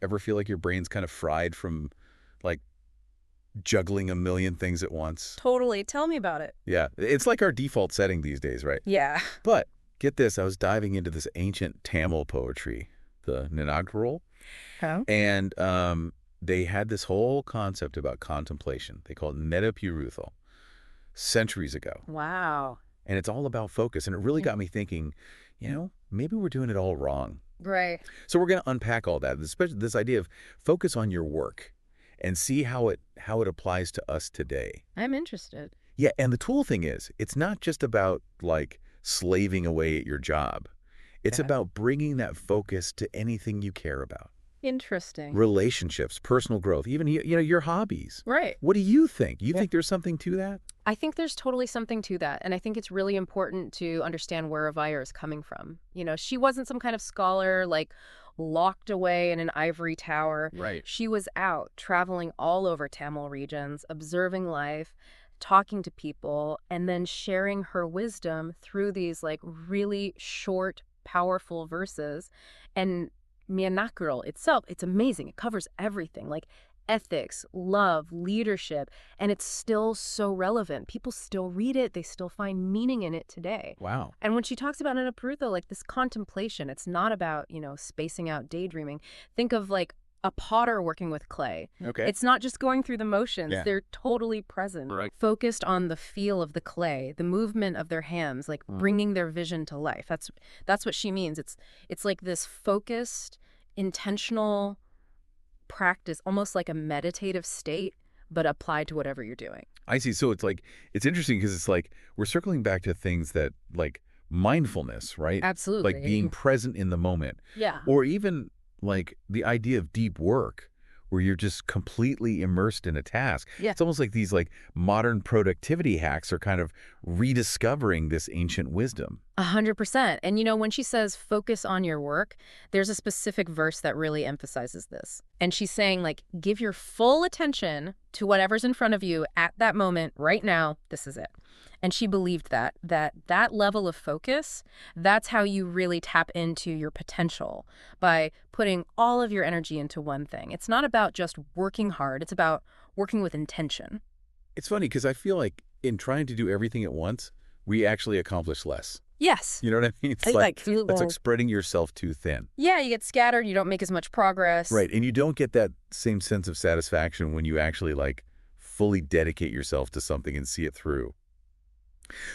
Ever feel like your brain's kind of fried from, like, juggling a million things at once? Totally. Tell me about it. Yeah, it's like our default setting these days, right? Yeah. But get this, I was diving into this ancient Tamil poetry, the Ninagral, Oh. and they had this whole concept about contemplation. They call it Metapuruthal, centuries ago. Wow. And it's all about focus. And it really got me thinking, maybe we're doing it all wrong. Right. So we're going to unpack all that, especially this idea of focus on your work and see how it applies to us today. I'm interested. Yeah, and the cool thing is, it's not just about, like, slaving away at your job. It's Yeah. about bringing that focus to anything you care about. Interesting. Relationships, personal growth, even, your hobbies. Right. What do you think? You Yeah. think there's something to that? I think there's totally something to that. And I think it's really important to understand where Avaya is coming from. She wasn't some kind of scholar, like, locked away in an ivory tower. Right. She was out traveling all over Tamil regions, observing life, talking to people, and then sharing her wisdom through these, like, really short, powerful verses. And Mianakral itself, it's amazing. It covers everything, like ethics, love, leadership, and it's still so relevant. People still read it. They still find meaning in it today. Wow. And when she talks about Nanaprutha, like this contemplation, it's not about, spacing out, daydreaming. Think of like a potter working with clay. Okay. It's not just going through the motions. Yeah. They're totally present, Right. focused on the feel of the clay, the movement of their hands, like bringing their vision to life. That's what she means. It's like this focused, intentional practice, almost like a meditative state, but applied to whatever you're doing. I see. So it's interesting because it's like we're circling back to things that, like, mindfulness, right? Absolutely. Like being present in the moment. Yeah. Or even like the idea of deep work where you're just completely immersed in a task. Yeah. It's almost like these, like, modern productivity hacks are kind of rediscovering this ancient wisdom. 100%. And when she says focus on your work, there's a specific verse that really emphasizes this. And she's saying, like, give your full attention to whatever's in front of you at that moment, right now. This is it. And she believed that level of focus, that's how you really tap into your potential, by putting all of your energy into one thing. It's not about just working hard. It's about working with intention. It's funny because I feel like in trying to do everything at once, we actually accomplish less. Yes. You know what I mean? It's it's like spreading yourself too thin. Yeah, you get scattered. You don't make as much progress. Right. And you don't get that same sense of satisfaction when you actually, like, fully dedicate yourself to something and see it through.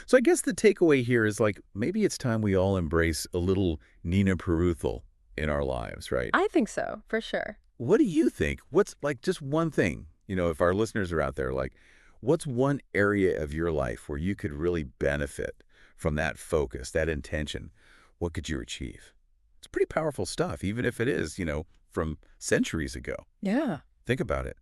So I guess the takeaway here is, like, maybe it's time we all embrace a little Nina Peruthal in our lives, right? I think so, for sure. What do you think? What's, like, just one thing, if our listeners are out there, like, what's one area of your life where you could really benefit from that focus, that intention? What could you achieve? It's pretty powerful stuff, even if it is, from centuries ago. Yeah. Think about it.